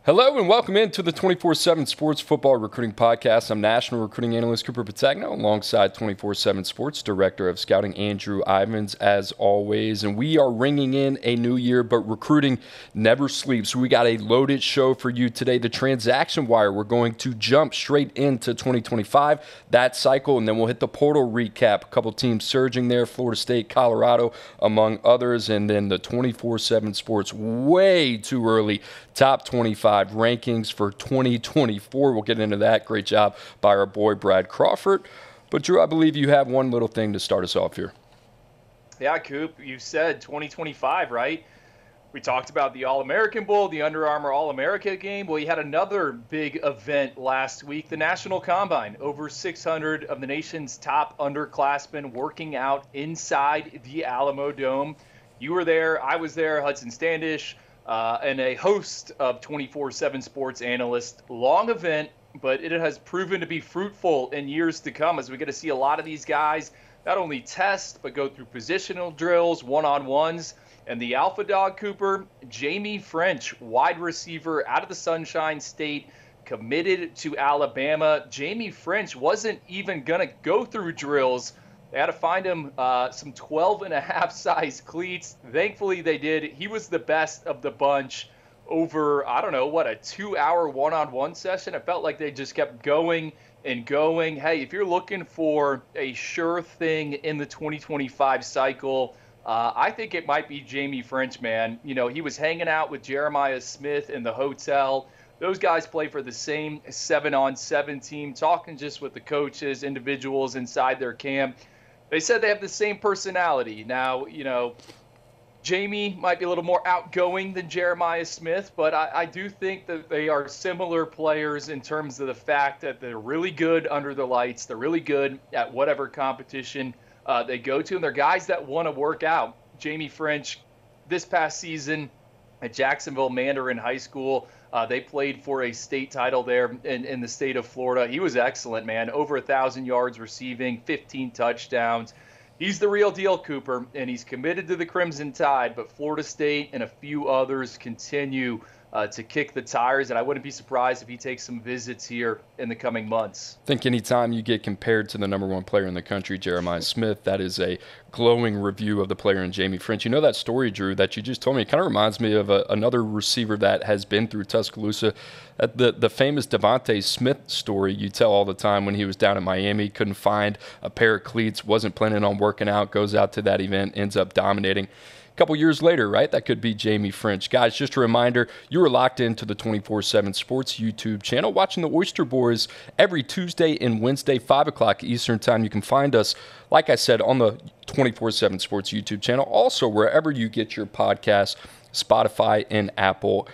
Hello and welcome into the 24/7 Sports Football Recruiting Podcast. I'm National Recruiting Analyst Cooper Petagna alongside 24/7 Sports Director of Scouting Andrew Ivins as always. And we are ringing in a new year, but recruiting never sleeps. We got a loaded show for you today. The transaction wire, we're going to jump straight into 2025, that cycle, and then we'll hit the portal recap. A couple teams surging there, Florida State, Colorado, among others. And then the 24/7 Sports way too early top 25 rankings for 2024. We'll get into that. Great job by our boy Brad Crawford. But Drew, I believe you have one little thing to start us off here. Yeah, Coop, you said 2025, right? We talked about the All-American Bowl, the Under Armour All-America game. Well, you had another big event last week, the National Combine. Over 600 of the nation's top underclassmen working out inside the Alamo Dome. You were there, I was there, Hudson Standish, and a host of 24/7 Sports Analysts. Long event, but it has proven to be fruitful in years to come as we get to see a lot of these guys not only test, but go through positional drills, one-on-ones. And the alpha dog, Cooper, Jamie French, wide receiver out of the Sunshine State, committed to Alabama. Jamie French wasn't even going to go through drills. They had to find him some 12.5 size cleats. Thankfully, they did. He was the best of the bunch over, I don't know, a 2-hour one-on-one session. It felt like they just kept going and going. Hey, if you're looking for a sure thing in the 2025 cycle, I think it might be Jamie French, man. You know, he was hanging out with Jeremiah Smith in the hotel. Those guys play for the same 7-on-7 team, talking just with the coaches, individuals inside their camp. They said they have the same personality. Now, you know, Jamie might be a little more outgoing than Jeremiah Smith, but I do think that they are similar players in terms of the fact that they're really good under the lights. They're really good at whatever competition they go to, and they're guys that want to work out. Jamie French, this past season at Jacksonville Mandarin High School, they played for a state title there in the state of Florida. He was excellent, man. Over 1,000 yards receiving, 15 touchdowns. He's the real deal, Cooper, and he's committed to the Crimson Tide, but Florida State and a few others continue to kick the tires, and I wouldn't be surprised if he takes some visits here in the coming months. I think anytime you get compared to the number one player in the country, Jeremiah Smith, that is a glowing review of the player in Jamie French. You know that story, Drew, that you just told me? It kind of reminds me of another receiver that has been through Tuscaloosa. The famous Devontae Smith story you tell all the time when he was down in Miami, couldn't find a pair of cleats, wasn't planning on working out, goes out to that event, ends up dominating. Couple years later, right? That could be Jamie French. Guys, just a reminder, you are locked into the 24/7 Sports YouTube channel, watching the Oyster Boys every Tuesday and Wednesday, 5 o'clock Eastern Time. You can find us, like I said, on the 24/7 Sports YouTube channel. Also, wherever you get your podcasts, Spotify and Apple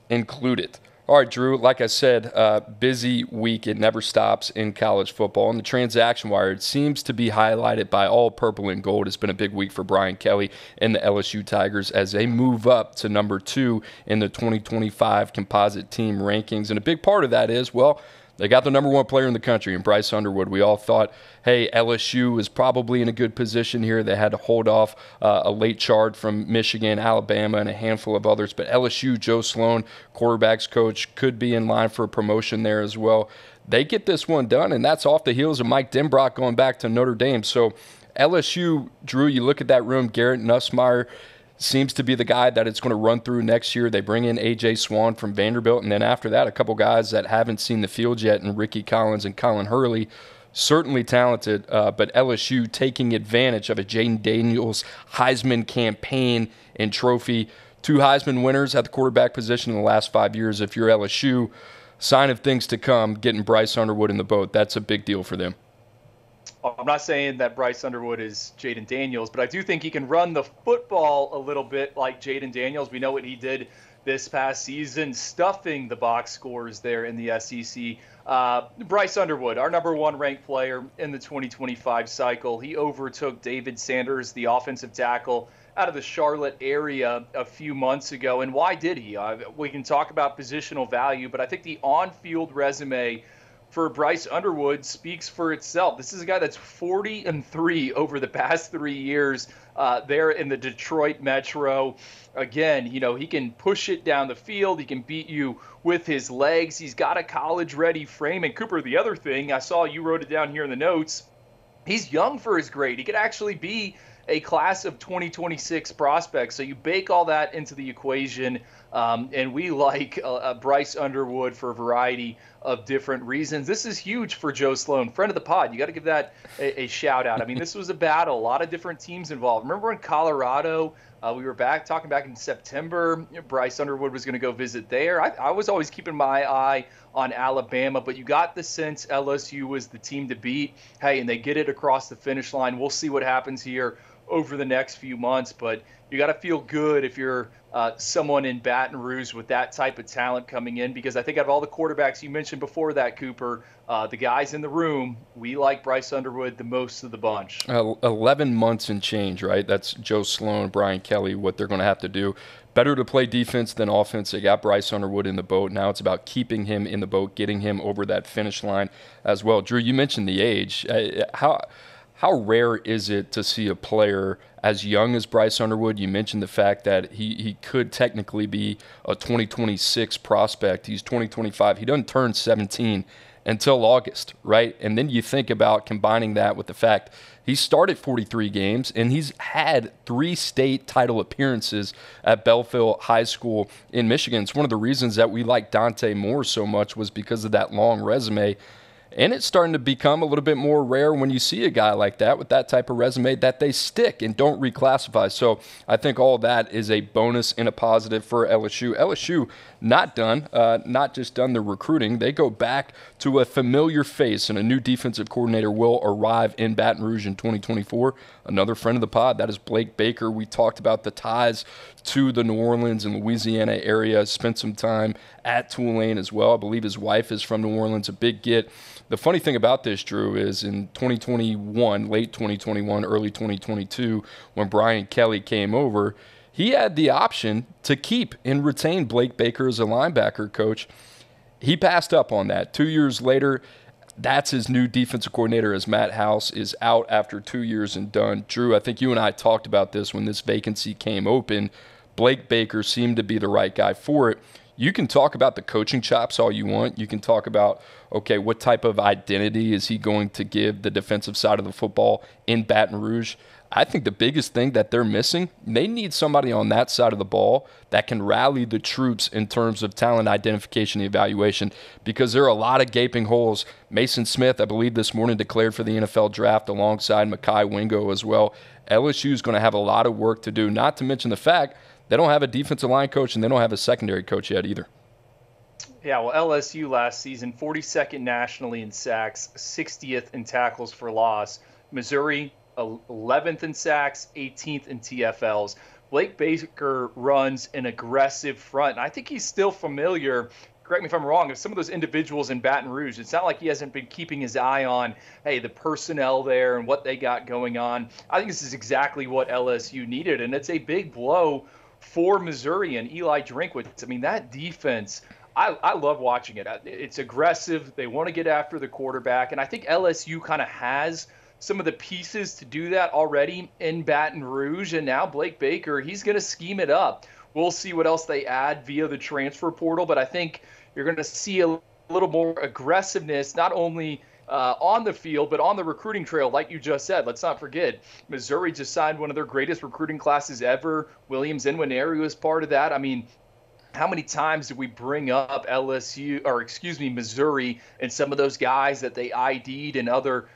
included. All right, Drew, like I said, busy week. It never stops in college football. And the transaction wire, it seems to be highlighted by all purple and gold. It's been a big week for Brian Kelly and the LSU Tigers as they move up to number 2 in the 2025 composite team rankings. And a big part of that is, well, they got the number one player in the country in Bryce Underwood. We all thought, hey, LSU is probably in a good position here. They had to hold off a late charge from Michigan, Alabama, and a handful of others. But LSU, Joe Sloan, quarterbacks coach, could be in line for a promotion there as well. They get this one done, and that's off the heels of Mike Denbrock going back to Notre Dame. So LSU, Drew, you look at that room, Garrett Nussmeier seems to be the guy that it's going to run through next year. They bring in A.J. Swan from Vanderbilt, and then after that, a couple guys that haven't seen the field yet, and Ricky Collins and Colin Hurley, certainly talented, but LSU taking advantage of a Jaden Daniels Heisman campaign and trophy. 2 Heisman winners at the quarterback position in the last 5 years. If you're LSU, sign of things to come, getting Bryce Underwood in the boat. That's a big deal for them. I'm not saying that Bryce Underwood is Jaden Daniels, but I do think he can run the football a little bit like Jaden Daniels. We know what he did this past season, stuffing the box scores there in the SEC. Bryce Underwood, our number 1 ranked player in the 2025 cycle. He overtook Deion Sanders, the offensive tackle out of the Charlotte area a few months ago. And why did he? We can talk about positional value, but I think the on-field resume for Bryce Underwood speaks for itself. This is a guy that's 40-3 over the past 3 years there in the Detroit Metro. Again, he can push it down the field. He can beat you with his legs. He's got a college-ready frame. And Cooper, the other thing, I saw you wrote it down here in the notes, he's young for his grade. He could actually be a class of 2026 prospects. So you bake all that into the equation, and we like Bryce Underwood for a variety of different reasons. This is huge for Joe Sloan, friend of the pod. You got to give that a shout out. I mean, this was a battle, a lot of different teams involved. Remember in Colorado, we were talking back in September, Bryce Underwood was going to go visit there. I was always keeping my eye on Alabama, but you got the sense LSU was the team to beat. Hey, and they get it across the finish line. We'll see what happens here over the next few months, but you got to feel good if you're someone in Baton Rouge with that type of talent coming in, because I think out of all the quarterbacks you mentioned before that, Cooper, the guys in the room, we like Bryce Underwood the most of the bunch. 11 months and change, right? That's Joe Sloan, Brian Kelly, what they're going to have to do. Better to play defense than offense. They got Bryce Underwood in the boat. Now it's about keeping him in the boat, getting him over that finish line as well. Drew, you mentioned the age. How rare is it to see a player as young as Bryce Underwood? You mentioned the fact that he could technically be a 2026 prospect. He's 2025. He doesn't turn 17 until August, right? And then you think about combining that with the fact he started 43 games and he's had 3 state title appearances at Belfield High School in Michigan. It's one of the reasons that we like Dante Moore so much was because of that long resume. And it's starting to become a little bit more rare when you see a guy like that with that type of resume that they stick and don't reclassify. So I think all that is a bonus and a positive for LSU. LSU not done, not just done the recruiting. They go back to a familiar face, and a new defensive coordinator will arrive in Baton Rouge in 2024. Another friend of the pod, that is Blake Baker. We talked about the ties to the New Orleans and Louisiana area, spent some time at Tulane as well. I believe his wife is from New Orleans, a big get. The funny thing about this, Drew, is in 2021, late 2021, early 2022, when Brian Kelly came over, he had the option to keep and retain Blake Baker as a linebacker coach. He passed up on that. 2 years later, that's his new defensive coordinator, as Matt House is out after 2 years and done. Drew, I think you and I talked about this when this vacancy came open. Blake Baker seemed to be the right guy for it. You can talk about the coaching chops all you want. You can talk about, okay, what type of identity is he going to give the defensive side of the football in Baton Rouge? I think the biggest thing that they're missing, they need somebody on that side of the ball that can rally the troops in terms of talent identification and evaluation, because there are a lot of gaping holes. Mason Smith, I believe this morning, declared for the NFL draft alongside Mekhi Wingo as well. LSU is going to have a lot of work to do, not to mention the fact they don't have a defensive line coach and they don't have a secondary coach yet either. Yeah, well, LSU last season, 42nd nationally in sacks, 60th in tackles for loss. Missouri, 11th in sacks, 18th in TFLs. Blake Baker runs an aggressive front, and I think he's still familiar, correct me if I'm wrong, of some of those individuals in Baton Rouge. It's not like he hasn't been keeping his eye on, hey, the personnel there and what they got going on. I think this is exactly what LSU needed, and it's a big blow for Missouri and Eli Drinkwitz. I mean, that defense, I love watching it. It's aggressive. They want to get after the quarterback, and I think LSU kind of has some of the pieces to do that already in Baton Rouge, and now Blake Baker, he's going to scheme it up. We'll see what else they add via the transfer portal, but I think you're going to see a little more aggressiveness, not only on the field, but on the recruiting trail, like you just said. Let's not forget, Missouri just signed one of their greatest recruiting classes ever. Williams Nwaneri was part of that. I mean, how many times did we bring up Missouri and some of those guys that they ID'd in other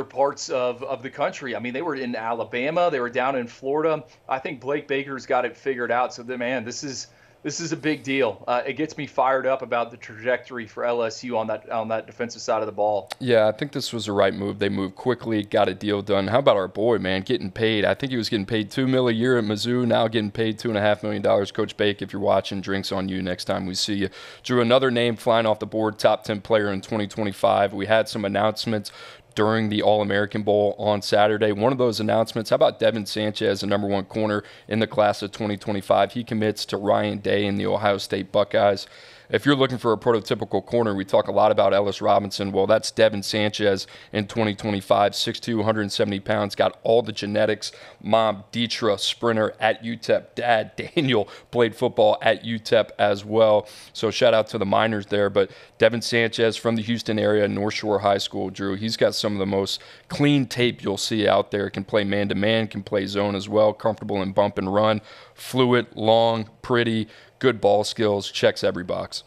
parts of the country? I mean, they were in Alabama, they were down in Florida. I think Blake Baker's got it figured out. So, man, this is a big deal. It gets me fired up about the trajectory for LSU on that defensive side of the ball. Yeah, I think this was the right move. They moved quickly, got a deal done. How about our boy, man, getting paid? I think he was getting paid $2 million a year at Mizzou, now getting paid $2.5 million. Coach Bake, if you're watching, drinks on you next time we see you. Drew, another name flying off the board, top 10 player in 2025. We had some announcements during the All-American Bowl on Saturday. One of those announcements, how about Devin Sanchez, the number 1 corner in the class of 2025? He commits to Ryan Day in the Ohio State Buckeyes. if you're looking for a prototypical corner, we talk a lot about Ellis Robinson. Well, that's Devin Sanchez in 2025, 6'2", 170 pounds, got all the genetics. Mom, Deetra, sprinter at UTEP. Dad, Daniel, played football at UTEP as well. So shout out to the Miners there. But Devin Sanchez from the Houston area, North Shore High School, Drew, he's got some of the most clean tape you'll see out there. Can play man-to-man, can play zone as well, comfortable in bump and run, fluid, long, pretty, good ball skills, checks every box.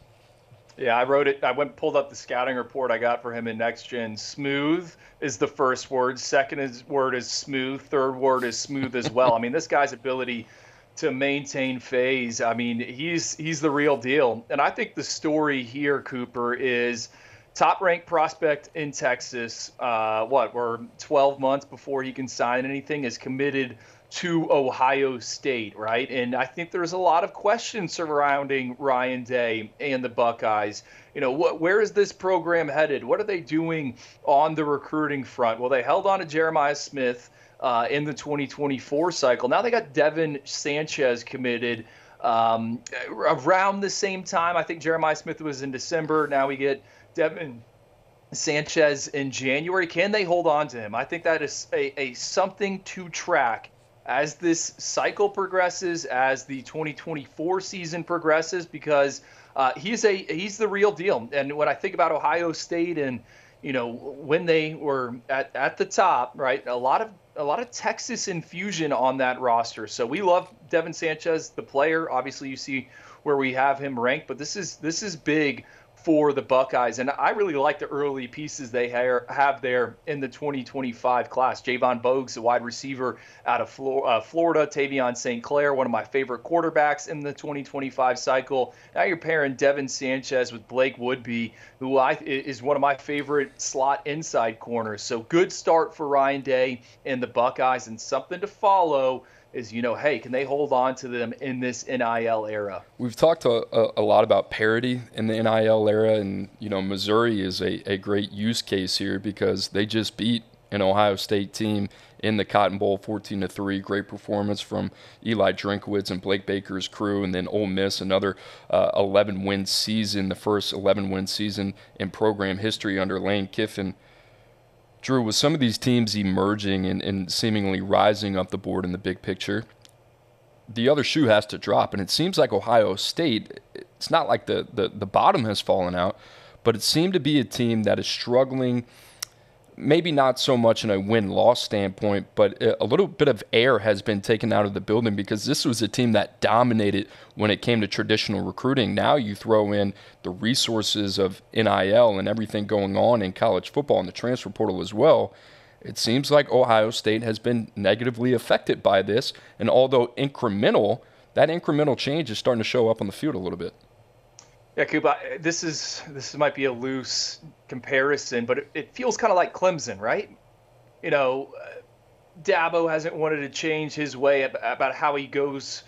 Yeah, I wrote it. I went and pulled up the scouting report I got for him in Next Gen. Smooth is the first word. Second word is smooth. Third word is smooth as well. I mean, this guy's ability to maintain phase, I mean, he's the real deal. And I think the story here, Cooper, is top-ranked prospect in Texas. We're 12 months before he can sign anything, is committed to Ohio State, right? And I think there's a lot of questions surrounding Ryan Day and the Buckeyes. You know, where is this program headed? What are they doing on the recruiting front? Well, they held on to Jeremiah Smith in the 2024 cycle. Now they got Devin Sanchez committed around the same time. I think Jeremiah Smith was in December. Now we get Devin Sanchez in January. Can they hold on to him? I think that is a something to track as this cycle progresses, as the 2024 season progresses, because he's the real deal. And when I think about Ohio State and, you know, when they were at the top, right, a lot of Texas infusion on that roster. So we love Devin Sanchez, the player. Obviously, you see where we have him ranked, but this is big for the Buckeyes. And I really like the early pieces they have there in the 2025 class. Javon Bogues, the wide receiver out of Florida. Tavion St. Clair, one of my favorite quarterbacks in the 2025 cycle. Now you're pairing Devin Sanchez with Blake Woodby, who is one of my favorite slot inside corners. So good start for Ryan Day and the Buckeyes, and something to follow is, you know, hey, can they hold on to them in this NIL era? We've talked a lot about parity in the NIL era, and, you know, Missouri is a great use case here because they just beat an Ohio State team in the Cotton Bowl 14-3. Great performance from Eli Drinkwitz and Blake Baker's crew, and then Ole Miss, another 11-win season, the first 11-win season in program history under Lane Kiffin. Drew, with some of these teams emerging and seemingly rising up the board in the big picture, the other shoe has to drop. And it seems like Ohio State, it's not like the bottom has fallen out, but it seemed to be a team that is struggling, maybe not so much in a win-loss standpoint, but a little bit of air has been taken out of the building because this was a team that dominated when it came to traditional recruiting. Now you throw in the resources of NIL and everything going on in college football and the transfer portal as well. It seems like Ohio State has been negatively affected by this, and although incremental, that incremental change is starting to show up on the field a little bit. Yeah, Cuba, this might be a loose comparison, but it feels kind of like Clemson, right? You know, Dabo hasn't wanted to change his way about how he goes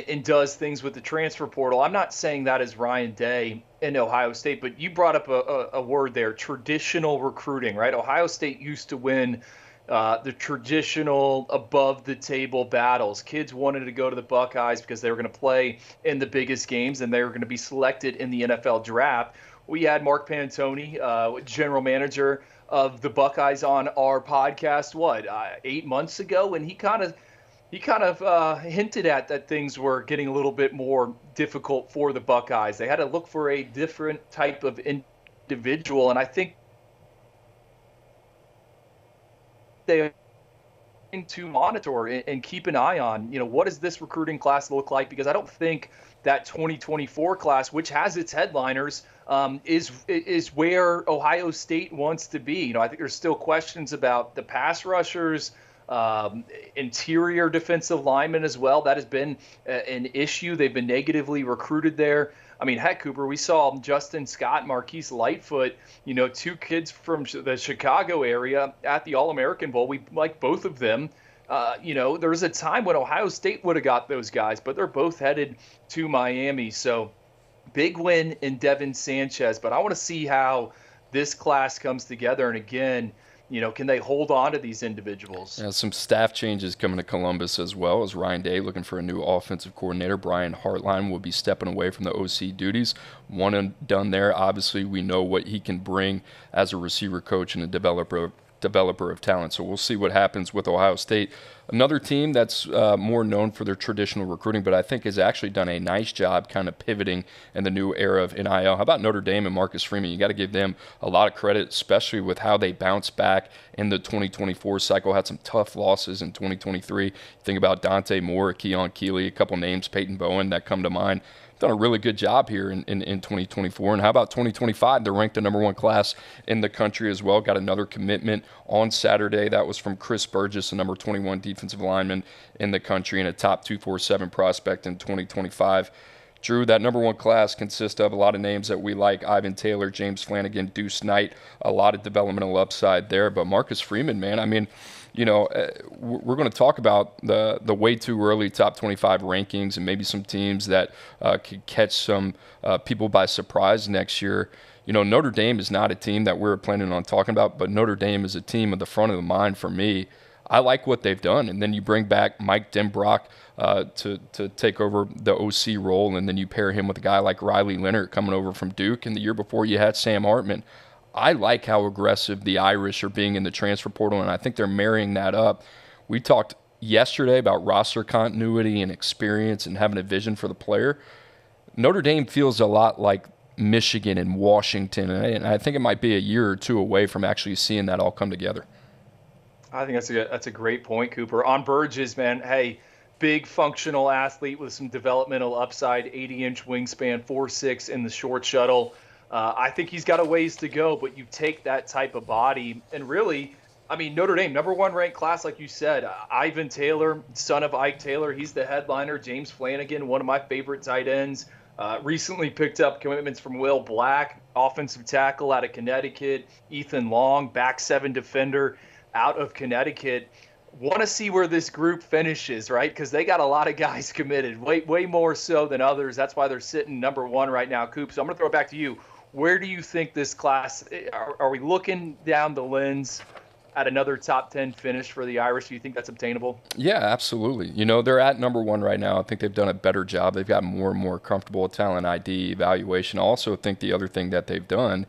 and does things with the transfer portal. I'm not saying that is Ryan Day in Ohio State, but you brought up a word there, traditional recruiting, right? Ohio State used to win the traditional above-the-table battles. Kids wanted to go to the Buckeyes because they were going to play in the biggest games and they were going to be selected in the NFL draft. We had Mark Pantoni, general manager of the Buckeyes, on our podcast, 8 months ago, and he kind of hinted at that things were getting a little bit more difficult for the Buckeyes. They had to look for a different type of individual, and I think they to monitor and keep an eye on, you know, what does this recruiting class look like? Because I don't think that 2024 class, which has its headliners, is where Ohio State wants to be. You know, I think there's still questions about the pass rushers, interior defensive linemen as well. That has been an issue. They've been negatively recruited there. I mean, heck, Cooper, we saw Justin Scott, Marquise Lightfoot, you know, two kids from the Chicago area at the All-American Bowl. We like both of them. You know, there was a time when Ohio State would have got those guys, but they're both headed to Miami. So big win in Devin Sanchez. But I want to see how this class comes together. And again, Can they hold on to these individuals? Some staff changes coming to Columbus as well, as Ryan Day looking for a new offensive coordinator. Brian Hartline will be stepping away from the OC duties. One and done there. Obviously, we know what he can bring as a receiver coach and a developer of talent. So we'll see what happens with Ohio State. Another team that's more known for their traditional recruiting, but I think has actually done a nice job kind of pivoting in the new era of NIL. How about Notre Dame and Marcus Freeman? You got to give them a lot of credit, especially with how they bounced back in the 2024 cycle. Had some tough losses in 2023. Think about Dante Moore, Keon Keeley, a couple names, Peyton Bowen, that come to mind. Done a really good job here in 2024. And how about 2025? They're ranked the #1 class in the country as well. Got another commitment on Saturday. That was from Chris Burgess, the number 21 defensive lineman in the country and a top 247 prospect in 2025. Drew, that #1 class consists of a lot of names that we like: Ivan Taylor, James Flanagan, Deuce Knight, a lot of developmental upside there. But Marcus Freeman, man, I mean, we're going to talk about the way too early top 25 rankings and maybe some teams that could catch some people by surprise next year. Notre Dame is not a team that we're planning on talking about, but Notre Dame is a team at the front of the mind for me. I like what they've done. And then you bring back Mike Denbrock to take over the OC role, and then you pair him with a guy like Riley Leonard coming over from Duke, and the year before you had Sam Hartman. I like how aggressive the Irish are being in the transfer portal, and I think they're marrying that up. We talked yesterday about roster continuity and experience and having a vision for the player. Notre Dame feels a lot like Michigan and Washington, and I think it might be a year or two away from actually seeing that all come together. I think that's a great point, Cooper. On Burgess, man, hey, big functional athlete with some developmental upside, 80-inch wingspan, 4'6" in the short shuttle. I think he's got a ways to go, but you take that type of body and really, I mean, Notre Dame, #1 ranked class, like you said. Ivan Taylor, son of Ike Taylor, he's the headliner. James Flanagan, one of my favorite tight ends, recently picked up commitments from Will Black, offensive tackle out of Connecticut. Ethan Long, back seven defender out of Connecticut. Want to see where this group finishes, right? Because they got a lot of guys committed, way more so than others. That's why they're sitting #1 right now, Coop. So I'm going to throw it back to you. Where do you think this class are we looking down the lens at another top 10 finish for the Irish? Do you think that's obtainable? Yeah, absolutely. They're at #1 right now. I think they've done a better job. They've got more and more comfortable with talent ID evaluation. I also think the other thing that they've done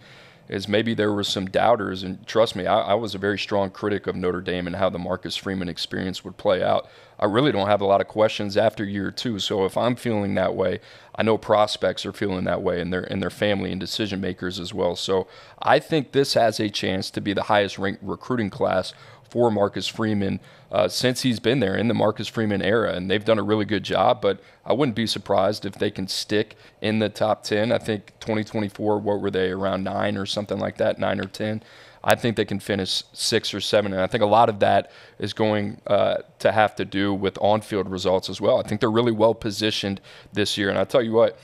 is maybe there were some doubters, and trust me, I was a very strong critic of Notre Dame and how the Marcus Freeman experience would play out. I really don't have a lot of questions after year two, so if I'm feeling that way, I know prospects are feeling that way, and their family and decision makers as well. So I think this has a chance to be the highest ranked recruiting class for Marcus Freeman since he's been there in the Marcus Freeman era, and they've done a really good job, but I wouldn't be surprised if they can stick in the top 10. I think 2024, what were they, around 9 or something like that, 9 or 10? I think they can finish 6 or 7, and I think a lot of that is going to have to do with on-field results as well. I think they're really well positioned this year, and I'll tell you what,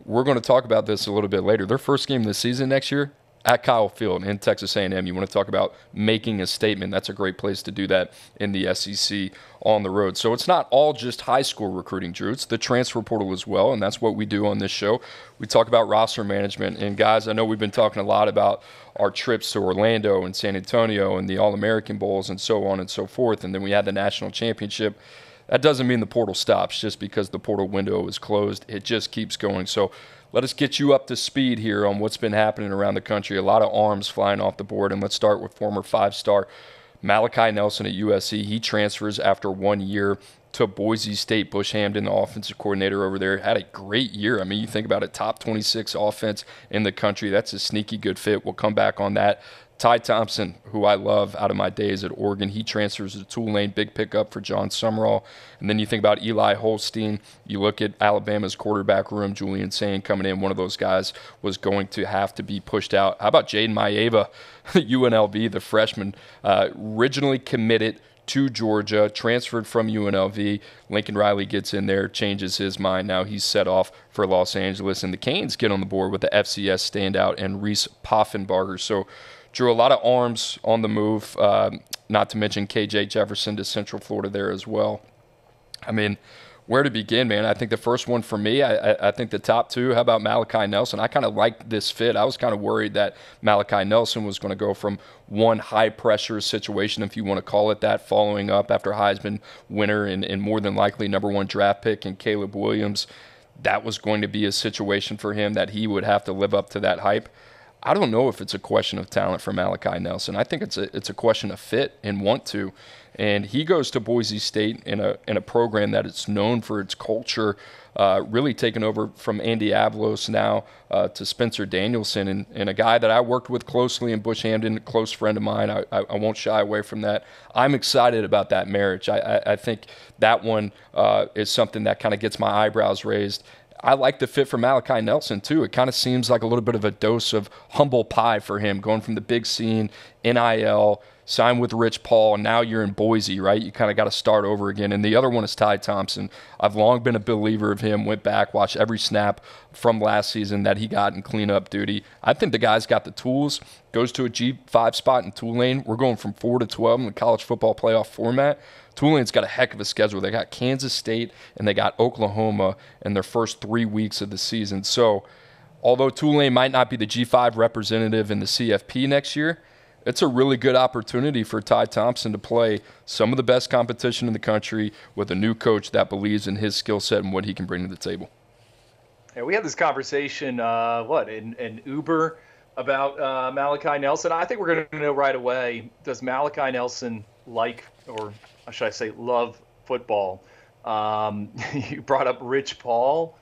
we're going to talk about this a little bit later. Their first game of the season next year, at Kyle Field in Texas A&M. You want to talk about making a statement. That's a great place to do that in the SEC on the road. So it's not all just high school recruiting, Drew. It's the transfer portal as well, and that's what we do on this show. We talk about roster management. And, guys, I know we've been talking a lot about our trips to Orlando and San Antonio and the All-American Bowls and so on and so forth, and then we had the national championship. That doesn't mean the portal stops just because the portal window is closed. It just keeps going. So let us get you up to speed here on what's been happening around the country. A lot of arms flying off the board, and let's start with former 5-star Malachi Nelson at USC. He transfers after 1 year to Boise State. Bush Hamden, the offensive coordinator over there, had a great year. I mean, you think about it, top 26 offense in the country. That's a sneaky good fit. We'll come back on that. Ty Thompson, who I love out of my days at Oregon, he transfers to Tulane, big pickup for John Summerall. And then you think about Eli Holstein. You look at Alabama's quarterback room, Julian Sain coming in. One of those guys was going to have to be pushed out. How about Jaden Maeva, UNLV, the freshman, originally committed to Georgia, transferred from UNLV. Lincoln Riley gets in there, changes his mind. Now he's set off for Los Angeles. And the Canes get on the board with the FCS standout and Reese Poffenbarger. So, Drew, a lot of arms on the move, not to mention KJ Jefferson to Central Florida there as well. I mean, Where to begin, man? I think the first one for me, I think the top two, how about Malachi Nelson? I kind of liked this fit. I was kind of worried that Malachi Nelson was going to go from one high-pressure situation, if you want to call it that, following up after Heisman winner and more than likely number one draft pick in Caleb Williams. That was going to be a situation for him that he would have to live up to that hype. I don't know if it's a question of talent for Malachi Nelson. I think it's a question of fit and want to. And he goes to Boise State in a program that is known for its culture, really taken over from Andy Avalos now to Spencer Danielson, and a guy that I worked with closely in Bush Hamden, a close friend of mine. I won't shy away from that. I'm excited about that marriage. I think that one is something that kind of gets my eyebrows raised. I like the fit for Malachi Nelson, too. It kind of seems like a little bit of a dose of humble pie for him, going from the big scene, NIL, signed with Rich Paul, and now you're in Boise, right? You kind of got to start over again. And the other one is Ty Thompson. I've long been a believer of him, went back, watched every snap from last season that he got in cleanup duty. I think the guy's got the tools, goes to a G5 spot in Tulane. We're going from 4 to 12 in the college football playoff format. Tulane's got a heck of a schedule. They got Kansas State and they got Oklahoma in their first 3 weeks of the season. So although Tulane might not be the G5 representative in the CFP next year, it's a really good opportunity for Ty Thompson to play some of the best competition in the country with a new coach that believes in his skill set and what he can bring to the table. Yeah, we had this conversation, in Uber about Malachi Nelson. I think we're going to know right away, does Malachi Nelson like, or should I say love football? You brought up Rich Paul.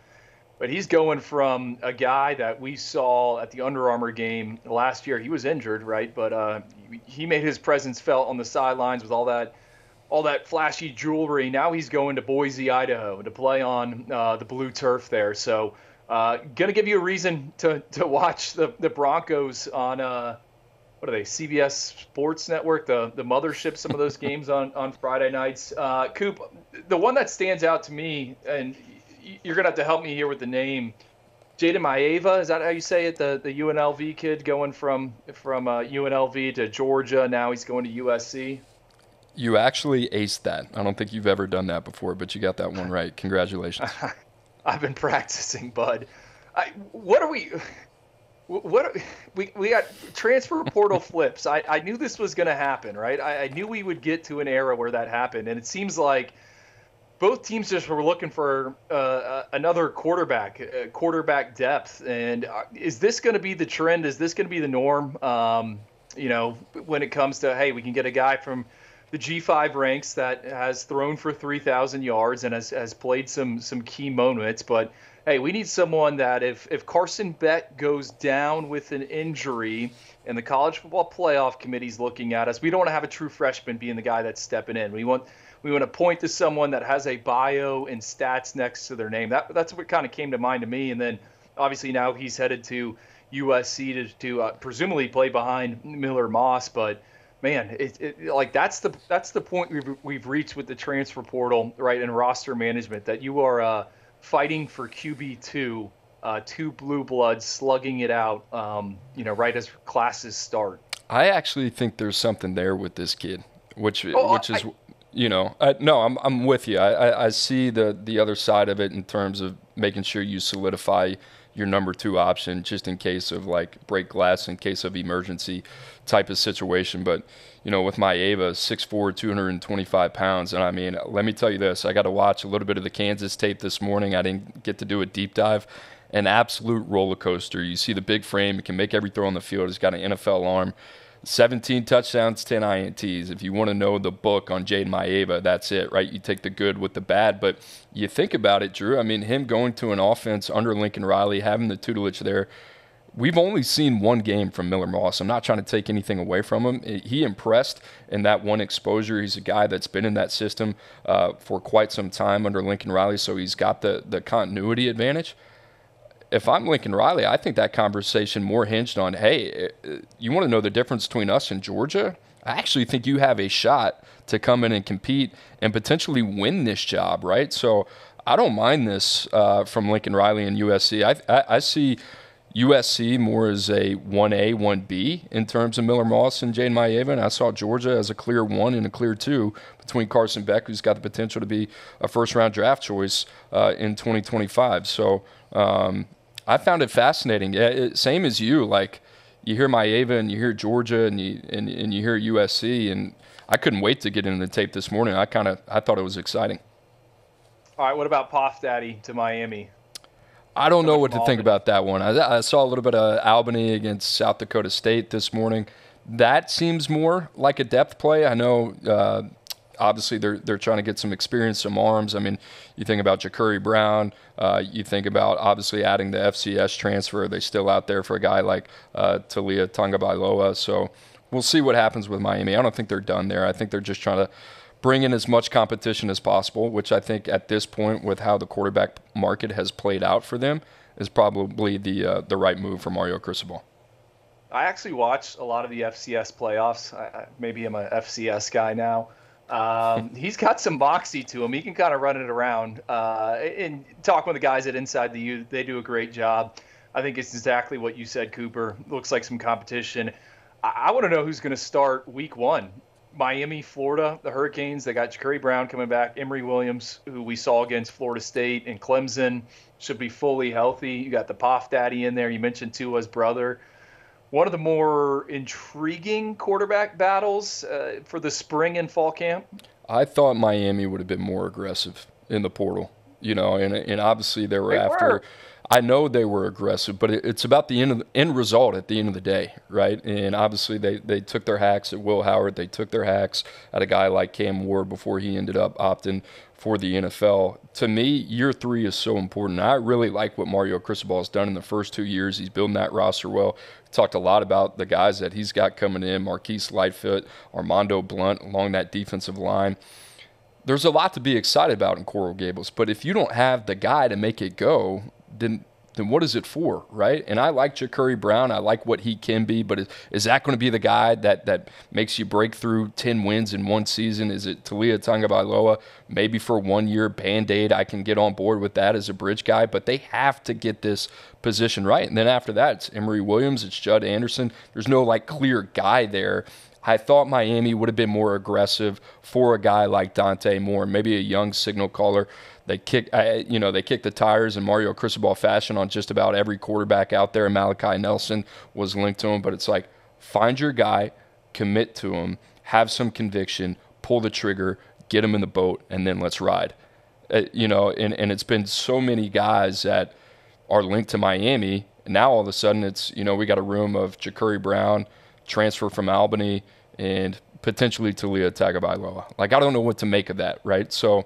But he's going from a guy that we saw at the Under Armour game last year. He was injured, right? But he made his presence felt on the sidelines with all that flashy jewelry. Now he's going to Boise, Idaho, to play on the blue turf there. So gonna give you a reason to watch the Broncos on what are they? CBS Sports Network, the mothership. Some of those games on Friday nights. Coop, the one that stands out to me, and you're going to have to help me here with the name. Jaden Maeva, is that how you say it? The UNLV kid going from UNLV to Georgia. Now he's going to USC. You actually aced that. I don't think you've ever done that before, but you got that one right. Congratulations. I've been practicing, bud. We got transfer portal flips. I knew this was going to happen, right? I knew we would get to an era where that happened, and it seems like both teams just were looking for another quarterback depth. And is this going to be the trend? Is this going to be the norm? When it comes to, hey, we can get a guy from the G5 ranks that has thrown for 3,000 yards and has played some key moments. But hey, we need someone that if Carson Beck goes down with an injury and the college football playoff committee's looking at us, we don't want to have a true freshman being the guy that's stepping in. We want to point to someone that has a bio and stats next to their name. That's what kind of came to mind to me. And then obviously now he's headed to USC to presumably play behind Miller Moss. But man, that's the point we've reached with the transfer portal, right, and roster management, that you are fighting for QB2, two blue bloods slugging it out, right as classes start. I actually think there's something there with this kid, which is. I'm with you. I see the other side of it in terms of making sure you solidify your number two option just in case of like break glass, in case of emergency type of situation. But, with Maeva, 6'4", 225 pounds. And I mean, let me tell you this, I got to watch a little bit of the Kansas tape this morning. I didn't get to do a deep dive. An absolute roller coaster. You see the big frame. He can make every throw on the field. He's got an NFL arm. 17 touchdowns, 10 INTs. If you want to know the book on Jaden Maeva, that's it, right? You take the good with the bad. But you think about it, Drew, I mean, him going to an offense under Lincoln Riley, having the tutelage there, we've only seen one game from Miller Moss. I'm not trying to take anything away from him. He impressed in that one exposure. He's a guy that's been in that system for quite some time under Lincoln Riley, so he's got the continuity advantage. If I'm Lincoln Riley, I think that conversation more hinged on, hey, you want to know the difference between us and Georgia? I actually think you have a shot to come in and compete and potentially win this job, right? So I don't mind this from Lincoln Riley and USC. I see USC more as a 1A, 1B in terms of Miller Moss and Jaden Maeva. I saw Georgia as a clear 1 and a clear 2 between Carson Beck, who's got the potential to be a first-round draft choice in 2025. So I found it fascinating. Same as you. Like, you hear Maeva and you hear Georgia and you hear USC, and I couldn't wait to get into the tape this morning. I thought it was exciting. All right, what about Puff Daddy to Miami? I don't know what to think about that one. I saw a little bit of Albany against South Dakota State this morning. That seems more like a depth play. I know obviously they're trying to get some experience, some arms. I mean, you think about Ja'Curry Brown. You think about obviously adding the FCS transfer. Are they still out there for a guy like Talia Tagovailoa? So we'll see what happens with Miami. I don't think they're done there. I think they're just trying to bring in as much competition as possible, which I think at this point, with how the quarterback market has played out for them, is probably the right move for Mario Cristobal. I actually watched a lot of the FCS playoffs. Maybe I'm a FCS guy now. He's got some moxie to him. He can kind of run it around. And talking with the guys at Inside the U, they do a great job. I think it's exactly what you said, Cooper. Looks like some competition. I want to know who's going to start week 1. Miami, Florida, the Hurricanes. They got Ja'Curry Brown coming back. Emory Williams, who we saw against Florida State and Clemson, should be fully healthy. You got the Puff Daddy in there. You mentioned Tua's brother. One of the more intriguing quarterback battles for the spring and fall camp. I thought Miami would have been more aggressive in the portal, and obviously they were. I know they were aggressive, but it's about the end result at the end of the day, right? And obviously they took their hacks at Will Howard. They took their hacks at a guy like Cam Ward before he ended up opting for the NFL. To me, year 3 is so important. I really like what Mario Cristobal has done in the first 2 years. He's building that roster well. We talked a lot about the guys that he's got coming in, Marquise Lightfoot, Armando Blunt along that defensive line. There's a lot to be excited about in Coral Gables, but if you don't have the guy to make it go, then what is it for, right? And I like Ja'Curry Brown. I like what he can be, but is that going to be the guy that makes you break through 10 wins in one season? Is it Talia Tagovailoa? Maybe for 1 year, Band-Aid, I can get on board with that as a bridge guy, but they have to get this position right. And then after that, it's Emory Williams, it's Judd Anderson. There's no, clear guy there. I thought Miami would have been more aggressive for a guy like Dante Moore, maybe a young signal caller. They kick the tires in Mario Cristobal fashion on just about every quarterback out there. And Malachi Nelson was linked to him, but it's like, find your guy, commit to him, have some conviction, pull the trigger, get him in the boat, and then let's ride. And it's been so many guys that are linked to Miami. And now all of a sudden it's, we got a room of Ja'Curry Brown, transfer from Albany, and potentially Talia Tagovailoa. I don't know what to make of that, right? So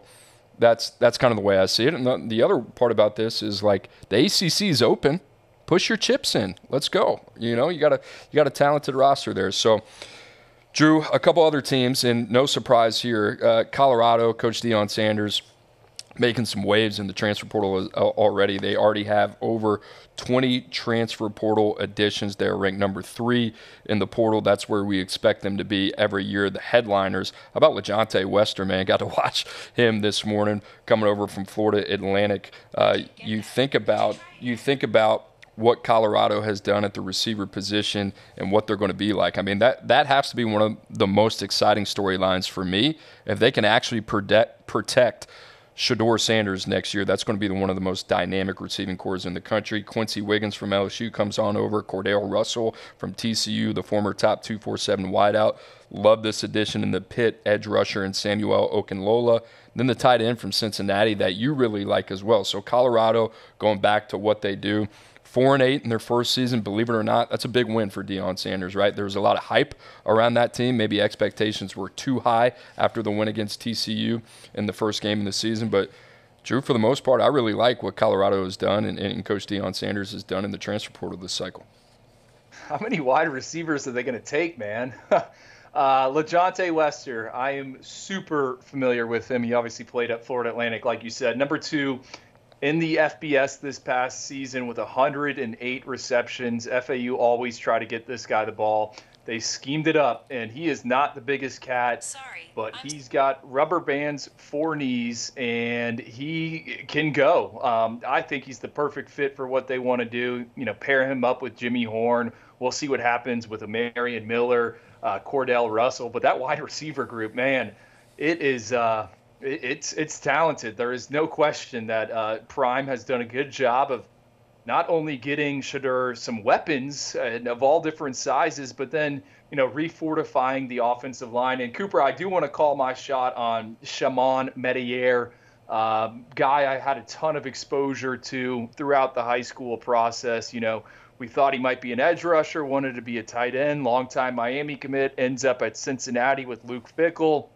that's kind of the way I see it. And the other part about this is the ACC is open. Push your chips in. Let's go. You got a talented roster there. So, Drew, a couple other teams, and no surprise here. Colorado, Coach Deion Sanders, making some waves in the transfer portal already. They already have over 20 transfer portal additions. They're ranked number 3 in the portal. That's where we expect them to be every year. The headliners. How about LeJontay Wester, man? Got to watch him this morning coming over from Florida Atlantic. You think about what Colorado has done at the receiver position and what they're going to be like. I mean, that has to be one of the most exciting storylines for me. If they can actually protect Shedeur Sanders next year, that's going to be one of the most dynamic receiving corps in the country. Quincy Wiggins from LSU comes on over. Cordell Russell from TCU, the former top 247 wideout. Love this addition in the Pitt edge rusher and Samuel Okunlola. Then the tight end from Cincinnati that you really like as well. So Colorado, going back to what they do, 4-8 in their first season, believe it or not, that's a big win for Deion Sanders, right? There was a lot of hype around that team. Maybe expectations were too high after the win against TCU in the first game of the season. But, Drew, for the most part, I really like what Colorado has done and Coach Deion Sanders has done in the transfer portal this cycle. How many wide receivers are they going to take, man? LeJontay Wester, I am super familiar with him. He obviously played at Florida Atlantic, like you said. Number 2 in the FBS this past season with 108 receptions. FAU always try to get this guy the ball. They schemed it up, and he is not the biggest cat, but he's got rubber bands for knees, and he can go. I think he's the perfect fit for what they want to do. Pair him up with Jimmy Horn. We'll see what happens with Marion Miller, Cordell Russell. But that wide receiver group, man, it is it's talented. There is no question that Prime has done a good job of not only getting Shedeur some weapons of all different sizes, but then, refortifying the offensive line. And Cooper, I do want to call my shot on Shimon Metier, guy I had a ton of exposure to throughout the high school process. We thought he might be an edge rusher, wanted to be a tight end, longtime Miami commit, ends up at Cincinnati with Luke Fickell.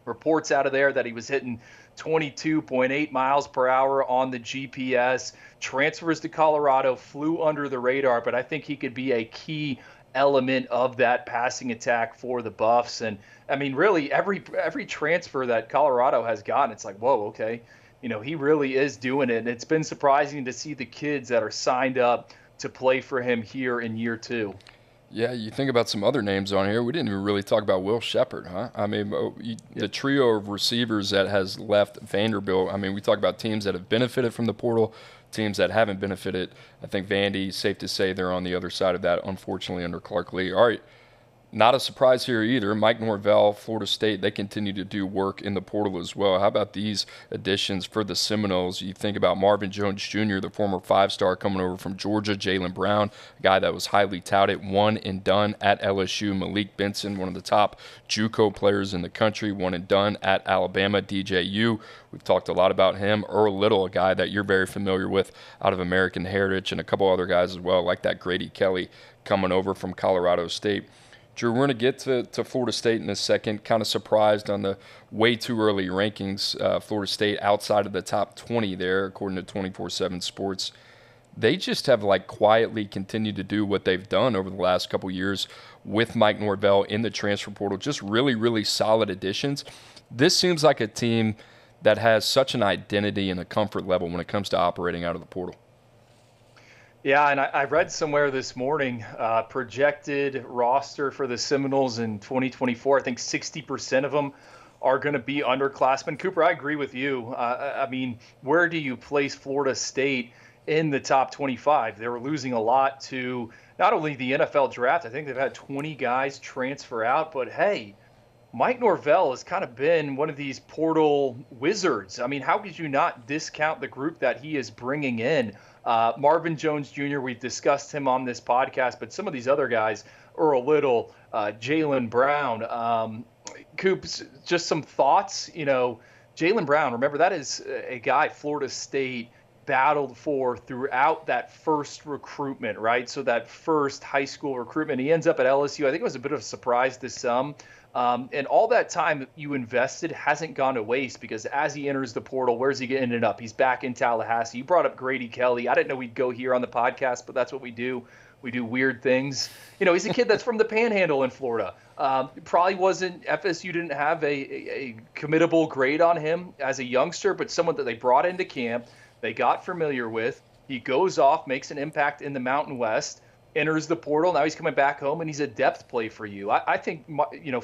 Reports out of there that he was hitting 22.8 miles per hour on the GPS, transfers to Colorado, flew under the radar, but I think he could be a key element of that passing attack for the Buffs. And I mean, really every transfer that Colorado has gotten, it's like, whoa, okay. He really is doing it. And it's been surprising to see the kids that are signed up to play for him here in year 2. Yeah, you think about some other names on here. We didn't even really talk about Will Shepherd, huh? I mean, the trio of receivers that has left Vanderbilt, I mean, we talk about teams that have benefited from the portal, teams that haven't benefited. I think Vandy, safe to say they're on the other side of that, unfortunately, under Clark Lee. All right, not a surprise here either. Mike Norvell, Florida State, they continue to do work in the portal as well. How about these additions for the Seminoles? You think about Marvin Jones Jr., the former 5-star coming over from Georgia, Jaylen Brown, a guy that was highly touted, one and done at LSU, Malik Benson, one of the top JUCO players in the country, one and done at Alabama, DJU. We've talked a lot about him. Earl Little, a guy that you're very familiar with out of American Heritage, and a couple other guys as well, like that Grady Kelly coming over from Colorado State. Drew, we're going to get to Florida State in a second. Kind of surprised on the way too early rankings. Florida State outside of the top 20 there, according to 24/7 Sports. They just have quietly continued to do what they've done over the last couple years with Mike Norvell in the transfer portal. Just really, really solid additions. This seems like a team that has such an identity and a comfort level when it comes to operating out of the portal. Yeah, and I read somewhere this morning, projected roster for the Seminoles in 2024, I think 60% of them are going to be underclassmen. Cooper, I agree with you. I mean, where do you place Florida State in the top 25? They were losing a lot to not only the NFL draft, I think they've had 20 guys transfer out, but hey, Mike Norvell has kind of been one of these portal wizards. I mean, how could you not discount the group that he is bringing in? Marvin Jones Jr., we've discussed him on this podcast, but some of these other guys, Earl Little, Jaylen Brown, Coops, just some thoughts. Jaylen Brown, remember, that is a guy Florida State battled for throughout that first recruitment, right? So that first high school recruitment, he ends up at LSU. I think it was a bit of a surprise to some. And all that time you invested hasn't gone to waste, because as he enters the portal, where's he ended up? He's back in Tallahassee. You brought up Grady Kelly. I didn't know we'd go here on the podcast, but that's what we do. We do weird things. He's a kid that's from the Panhandle in Florida. Probably wasn't, FSU didn't have a committable grade on him as a youngster, but someone that they brought into camp, they got familiar with. He goes off, makes an impact in the Mountain West, enters the portal. Now he's coming back home, and he's a depth play for you. I think,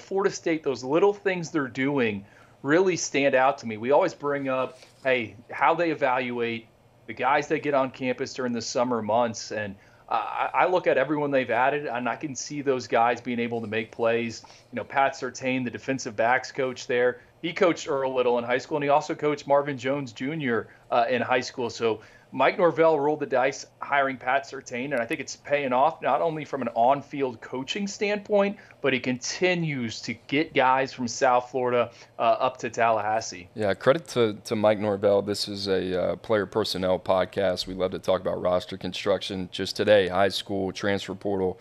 Florida State, those little things they're doing really stand out to me. We always bring up, hey, how they evaluate the guys that get on campus during the summer months. And I look at everyone they've added, and I can see those guys being able to make plays. Pat Surtain, the defensive backs coach there, he coached Earl Little in high school, and he also coached Marvin Jones Jr. In high school. So Mike Norvell rolled the dice hiring Pat Surtain, and I think it's paying off not only from an on-field coaching standpoint, but he continues to get guys from South Florida up to Tallahassee. Yeah, credit to Mike Norvell. This is a player personnel podcast. We love to talk about roster construction. Just today, high school, transfer portal.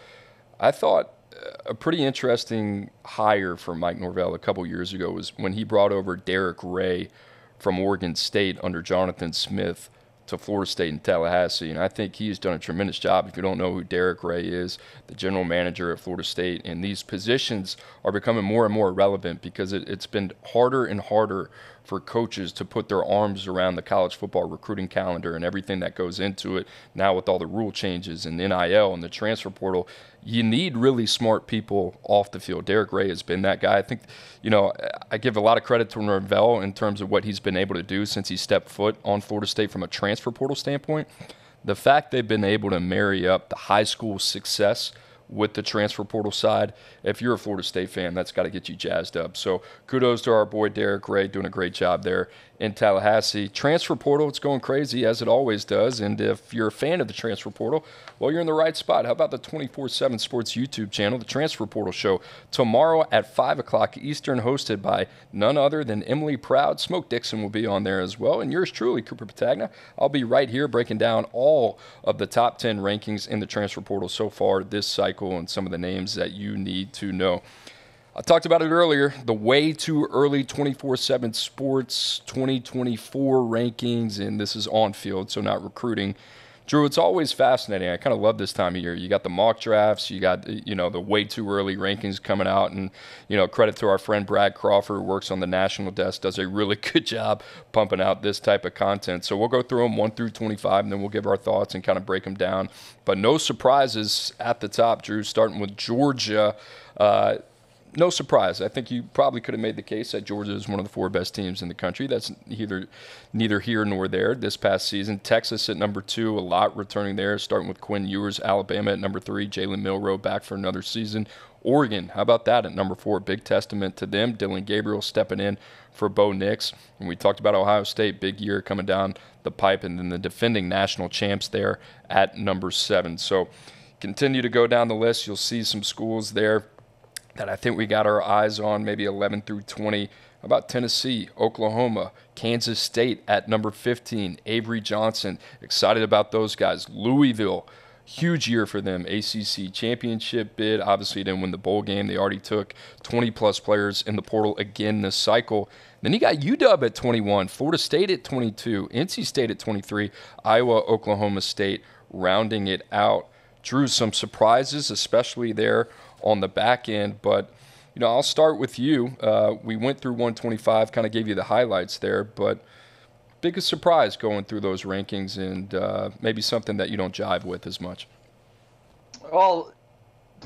I thought a pretty interesting hire for Mike Norvell a couple years ago was when he brought over Derek Ray from Oregon State under Jonathan Smith to to Florida State and Tallahassee, and I think he's done a tremendous job. If you don't know who Derek Ray is, the general manager at Florida State, and these positions are becoming more and more relevant because it's been harder and harder for coaches to put their arms around the college football recruiting calendar and everything that goes into it. Now with all the rule changes and NIL and the transfer portal, you need really smart people off the field. Derek Ray has been that guy. I think, I give a lot of credit to Norvell in terms of what he's been able to do since he stepped foot on Florida State from a transfer portal standpoint. The fact they've been able to marry up the high school success with the transfer portal side, if you're a Florida State fan, that's got to get you jazzed up. So kudos to our boy Derek Ray, doing a great job there in Tallahassee. Transfer portal, it's going crazy as it always does. And if you're a fan of the transfer portal, well, you're in the right spot. How about the 24/7 Sports YouTube channel, the Transfer Portal Show, tomorrow at 5 o'clock Eastern, hosted by none other than Emily Proud. Smoke Dixon will be on there as well. And yours truly, Cooper Petagna. I'll be right here breaking down all of the top 10 rankings in the transfer portal so far this cycle and some of the names that you need to know. I talked about it earlier, the way too early 24/7 Sports 2024 rankings, and this is on field, so not recruiting. Drew, it's always fascinating. I kind of love this time of year. You got the mock drafts, you got, the way too early rankings coming out, and, credit to our friend Brad Crawford, who works on the national desk, does a really good job pumping out this type of content. So we'll go through them 1 through 25, and then we'll give our thoughts and kind of break them down. But no surprises at the top, Drew, starting with Georgia. No surprise. I think you probably could have made the case that Georgia is one of the 4 best teams in the country. That's neither here nor there this past season. Texas at number 2, a lot returning there, starting with Quinn Ewers. Alabama at number 3, Jalen Milroe back for another season. Oregon, how about that at number 4? Big testament to them. Dylan Gabriel stepping in for Bo Nix. And we talked about Ohio State, big year coming down the pipe, and then the defending national champs there at number 7. So continue to go down the list. You'll see some schools there that I think we got our eyes on, maybe 11 through 20. How about Tennessee, Oklahoma, Kansas State at number 15, Avery Johnson, excited about those guys. Louisville, huge year for them, ACC championship bid. Obviously didn't win the bowl game. They already took 20-plus players in the portal again this cycle. Then you got UW at 21, Florida State at 22, NC State at 23, Iowa, Oklahoma State rounding it out. Drew, some surprises, especially there on the back end, but I'll start with you. We went through 125, kind of gave you the highlights there, but biggest surprise going through those rankings and maybe something that you don't jive with as much. Well,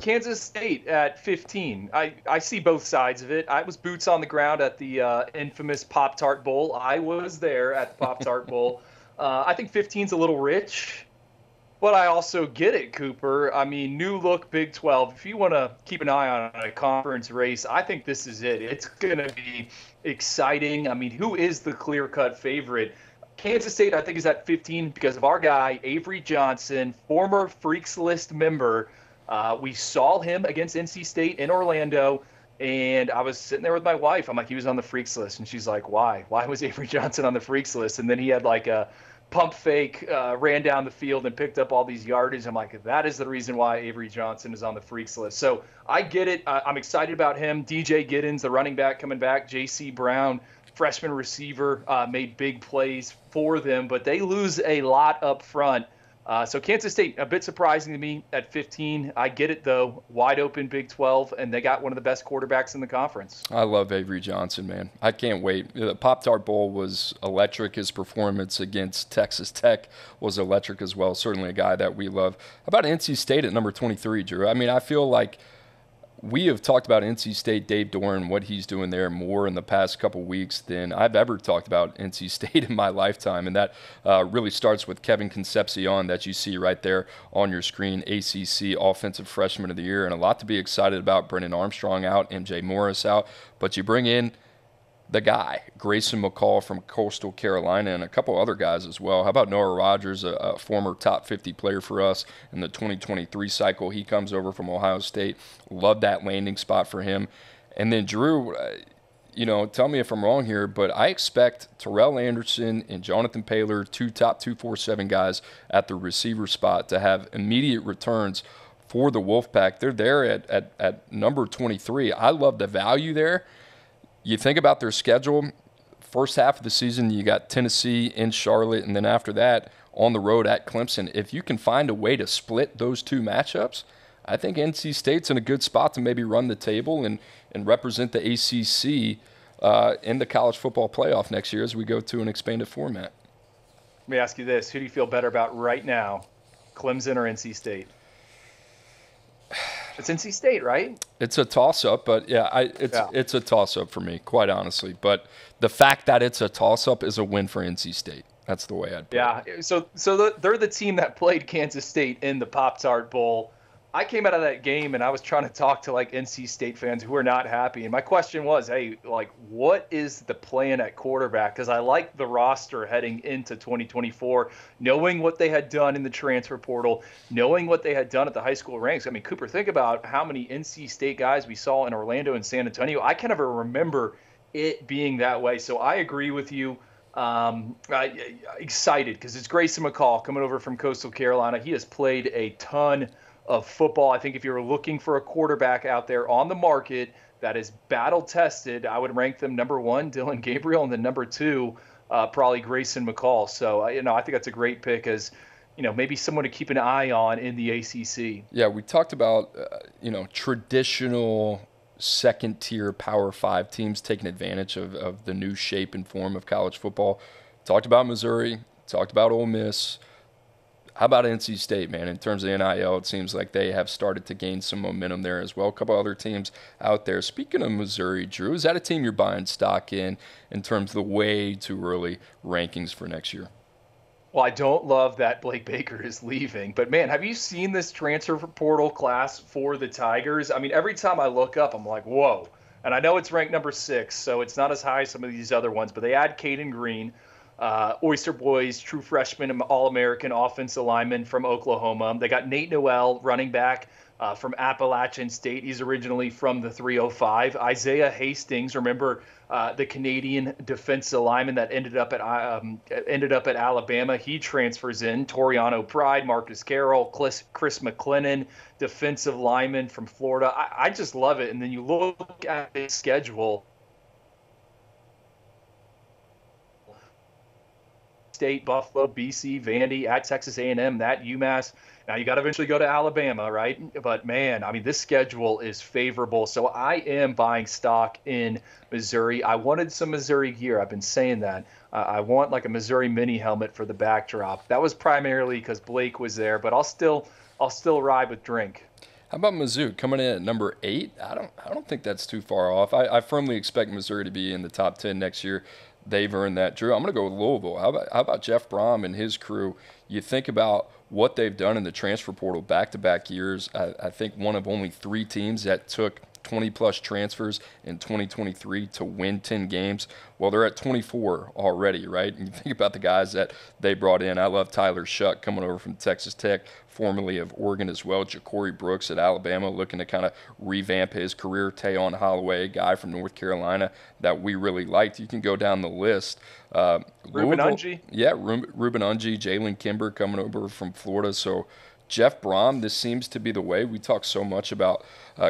Kansas State at 15. I see both sides of it. I was boots on the ground at the infamous Pop-Tart Bowl. I was there at the Pop-Tart Bowl. I think 15's a little rich. But I also get it, Cooper. I mean, new look Big 12. If you want to keep an eye on a conference race, I think this is it. It's going to be exciting. I mean, who is the clear-cut favorite? Kansas State, I think, is at 15 because of our guy, Avery Johnson, former Freaks List member. We saw him against NC State in Orlando, and I was sitting there with my wife. I'm like, he was on the Freaks List. And she's like, why? Why was Avery Johnson on the Freaks List? And then he had like a pump fake, ran down the field and picked up all these yardage. I'm like, that is the reason why Avery Johnson is on the Freaks List. So I get it. I'm excited about him. DJ Giddens, the running back, coming back. J.C. Brown, freshman receiver, made big plays for them, but they lose a lot up front. So Kansas State, a bit surprising to me at 15. I get it, though. Wide open Big 12, and they got one of the best quarterbacks in the conference. I love Avery Johnson, man. I can't wait. The Pop-Tart Bowl was electric. His performance against Texas Tech was electric as well. Certainly a guy that we love. How about NC State at number 23, Drew? I mean, I feel like we have talked about NC State, Dave Doran, what he's doing there more in the past couple weeks than I've ever talked about NC State in my lifetime. And that really starts with Kevin Concepcion that you see right there on your screen, ACC Offensive Freshman of the Year. And a lot to be excited about. Brennan Armstrong out, MJ Morris out. But you bring in the guy, Grayson McCall from Coastal Carolina, and a couple other guys as well. How about Noah Rogers, a former top 50 player for us in the 2023 cycle? He comes over from Ohio State. Love that landing spot for him. And then Drew, tell me if I'm wrong here, but I expect Terrell Anderson and Jonathan Paylor, 2 top 247 guys at the receiver spot, to have immediate returns for the Wolfpack. They're there at number 23. I love the value there. You think about their schedule, first half of the season, you got Tennessee in Charlotte, and then after that, on the road at Clemson. If you can find a way to split those two matchups, I think NC State's in a good spot to maybe run the table and represent the ACC in the college football playoff next year as we go to an expanded format. Let me ask you this. Who do you feel better about right now, Clemson or NC State? It's NC State, right? It's a toss-up, but it's a toss-up for me, quite honestly. But the fact that it's a toss-up is a win for NC State. That's the way I'd put it. So they're the team that played Kansas State in the Pop-Tart Bowl. I came out of that game and I was trying to talk to like NC State fans who were not happy. And my question was, hey, like, what is the plan at quarterback? Because I like the roster heading into 2024, knowing what they had done in the transfer portal, knowing what they had done at the high school ranks. I mean, Cooper, think about how many NC State guys we saw in Orlando and San Antonio. I can never remember it being that way. So I agree with you. Excited because it's Grayson McCall coming over from Coastal Carolina. He has played a ton of football. I think if you're looking for a quarterback out there on the market that is battle tested, I would rank them number 1, Dylan Gabriel, and then number 2, probably Grayson McCall. So, I think that's a great pick as, maybe someone to keep an eye on in the ACC. Yeah, we talked about, traditional second-tier Power 5 teams taking advantage of the new shape and form of college football. Talked about Missouri, talked about Ole Miss. How about NC State, man? In terms of NIL, it seems like they have started to gain some momentum there as well. A couple other teams out there. Speaking of Missouri, Drew, is that a team you're buying stock in terms of the way too early rankings for next year? Well, I don't love that Blake Baker is leaving. But, man, have you seen this transfer portal class for the Tigers? I mean, every time I look up, I'm like, whoa. And I know it's ranked number 6, so it's not as high as some of these other ones. But they add Caden Green. Oyster Boys, true freshman, All-American offensive lineman from Oklahoma. They got Nate Noel, running back from Appalachian State. He's originally from the 305. Isaiah Hastings, remember the Canadian defensive lineman that ended up at Alabama. He transfers in. Toriano Pride, Marcus Carroll, Chris McLennan, defensive lineman from Florida. I just love it. And then you look at his schedule. State, Buffalo, BC, Vandy, at Texas A&M, that UMass. Now you got to eventually go to Alabama, right? But man, I mean, this schedule is favorable. So I am buying stock in Missouri. I wanted some Missouri gear. I've been saying that. I want like a Missouri mini helmet for the backdrop. That was primarily because Blake was there, but I'll still ride with Drink. How about Mizzou coming in at number 8? I don't think that's too far off. I firmly expect Missouri to be in the top 10 next year. They've earned that. Drew, I'm going to go with Louisville. How about Jeff Brom and his crew? You think about what they've done in the transfer portal back-to-back years. I think one of only 3 teams that took 20-plus transfers in 2023 to win 10 games. Well, they're at 24 already, right? And you think about the guys that they brought in. I love Tyler Shuck coming over from Texas Tech, formerly of Oregon as well. Ja'Cory Brooks at Alabama, looking to kind of revamp his career. Tayon Holloway, a guy from North Carolina that we really liked. You can go down the list. Ruben Unge. Yeah, Ruben Unge, Jalen Kimber coming over from Florida. So Jeff Brom, this seems to be the way. We talk so much about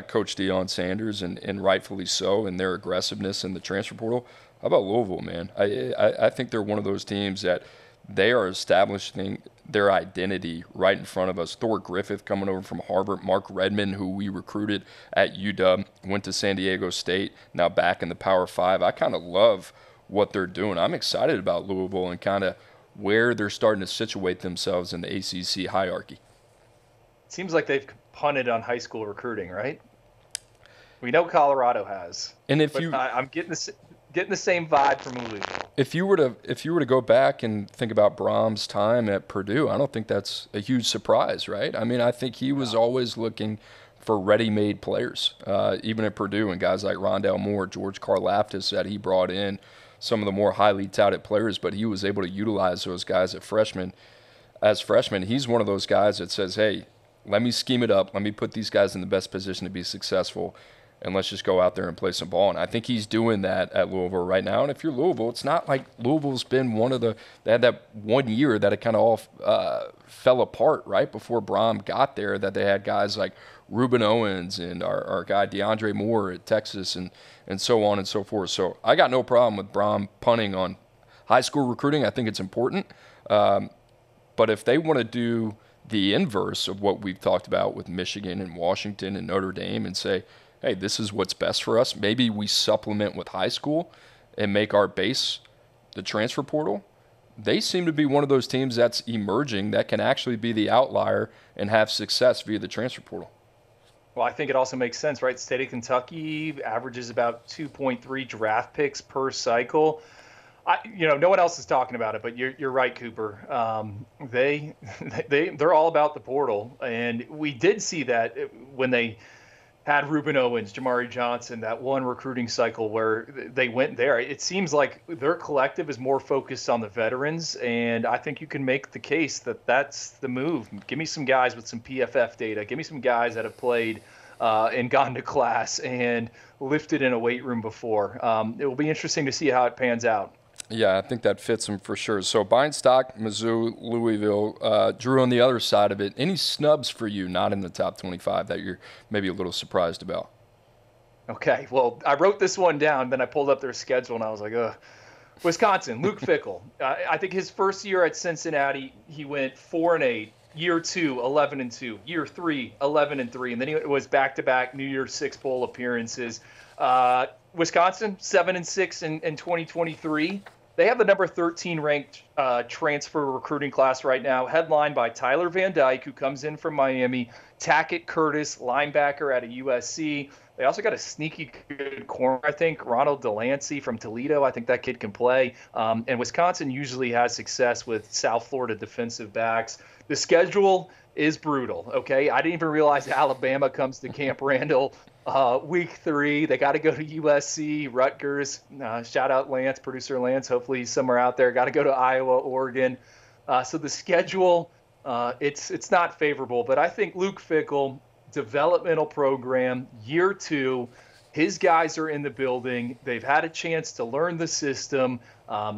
Coach Deion Sanders, and rightfully so, and their aggressiveness in the transfer portal. How about Louisville, man? I think they're one of those teams that they are establishing their identity right in front of us. Thor Griffith coming over from Harvard, Mark Redmond, who we recruited at UW, went to San Diego State, now back in the Power 5. I kind of love what they're doing. I'm excited about Louisville and kind of where they're starting to situate themselves in the ACC hierarchy. Seems like they've punted on high school recruiting, right? We know Colorado has. And I'm getting the same vibe from Louisville. If you were to go back and think about Brom's time at Purdue, I don't think that's a huge surprise, right? I mean, I think he was always looking for ready-made players, even at Purdue, and guys like Rondell Moore, George Karlaftis that he brought in, some of the more highly touted players, but he was able to utilize those guys as freshmen. He's one of those guys that says, hey, let me scheme it up. Let me put these guys in the best position to be successful. and let's just go out there and play some ball. And I think he's doing that at Louisville right now. And if you're Louisville, it's not like Louisville's been they had that 1 year that it kind of all fell apart right before Brom got there, that they had guys like Reuben Owens and our guy DeAndre Moore at Texas and so on and so forth. So I got no problem with Brom punting on high school recruiting. I think it's important. But if they want to do the inverse of what we've talked about with Michigan and Washington and Notre Dame and say, hey, this is what's best for us, maybe we supplement with high school and make our base the transfer portal, they seem to be one of those teams that's emerging that can actually be the outlier and have success via the transfer portal. Well, I think it also makes sense, right? State of Kentucky averages about 2.3 draft picks per cycle. No one else is talking about it, but you're right, Cooper. They're all about the portal, and we did see that when they had Reuben Owens, Jamari Johnson, that one recruiting cycle where they went there. It seems like their collective is more focused on the veterans, and I think you can make the case that that's the move. Give me some guys with some PFF data. Give me some guys that have played and gone to class and lifted in a weight room before. It will be interesting to see how it pans out. Yeah, I think that fits him for sure. So buying stock, Mizzou, Louisville. Drew, on the other side of it, any snubs for you not in the top 25 that you're maybe a little surprised about? Okay, well, I wrote this one down, then I pulled up their schedule, and I was like, ugh. Wisconsin, Luke Fickell. I think his first year at Cincinnati, he went 4-8. Year 2, 11-2. Year 3, 11-3. And then it was back-to-back New Year's Six Bowl appearances. Wisconsin, 7-6 in 2023. They have the number 13 ranked transfer recruiting class right now, headlined by Tyler Van Dyke, who comes in from Miami, Tackett Curtis, linebacker out of USC. They also got a sneaky good corner, I think, Ronald Delancey from Toledo. I think that kid can play. And Wisconsin usually has success with South Florida defensive backs. The schedule is brutal, okay? I didn't even realize Alabama comes to Camp Randall week 3. They got to go to USC, Rutgers. Shout out Lance, producer Lance. Hopefully he's somewhere out there. Got to go to Iowa, Oregon. So the schedule, it's not favorable. But I think Luke Fickell, developmental program, year 2, his guys are in the building. They've had a chance to learn the system.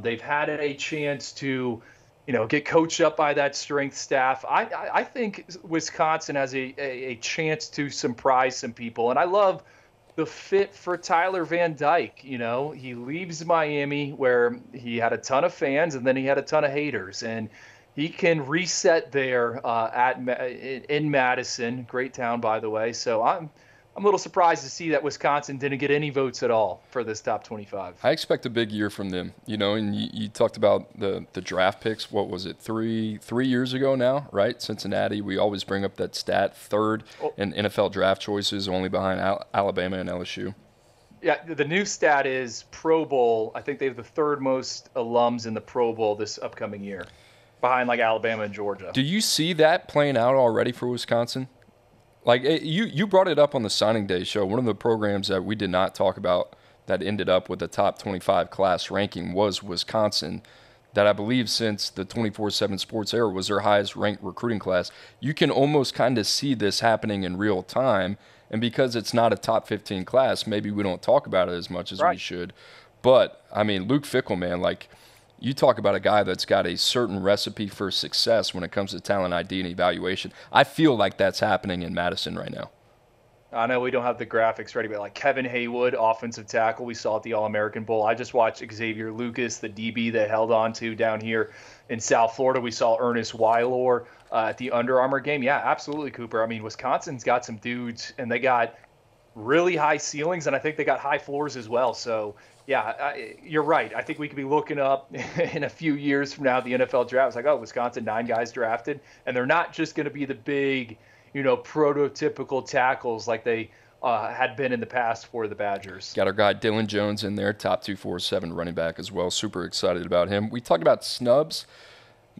They've had a chance to get coached up by that strength staff. I think Wisconsin has a chance to surprise some people. And I love the fit for Tyler Van Dyke. He leaves Miami where he had a ton of fans and then he had a ton of haters. And he can reset there in Madison. Great town, by the way. So I'm a little surprised to see that Wisconsin didn't get any votes at all for this top 25. I expect a big year from them, and you talked about the draft picks. What was it, three years ago now, right? Cincinnati, we always bring up that stat, third in NFL draft choices, only behind Alabama and LSU. Yeah, the new stat is Pro Bowl. I think they have the third most alums in the Pro Bowl this upcoming year, behind like Alabama and Georgia. Do you see that playing out already for Wisconsin? Like you brought it up on the signing day show. One of the programs that we did not talk about that ended up with the top 25 class ranking was Wisconsin, that I believe since the 24/7 Sports era was their highest ranked recruiting class. You can almost kind of see this happening in real time, and because it's not a top 15 class, maybe we don't talk about it as much as we should. But, I mean, Luke Fickell, man, like, you talk about a guy that's got a certain recipe for success when it comes to talent ID and evaluation. I feel like that's happening in Madison right now. I know we don't have the graphics ready, but like Kevin Haywood, offensive tackle, we saw at the All-American Bowl. I just watched Xavier Lucas, the DB they held on to down here in South Florida. We saw Ernest Weilor at the Under Armour game. Yeah, absolutely, Cooper. I mean, Wisconsin's got some dudes, and they got really high ceilings, and I think they got high floors as well. So, yeah, you're right. I think we could be looking up in a few years from now the NFL draft. It's like, oh, Wisconsin, 9 guys drafted, and they're not just going to be the big, prototypical tackles like they had been in the past for the Badgers. Got our guy Dylan Jones in there, top 247 running back as well. Super excited about him. We talked about snubs.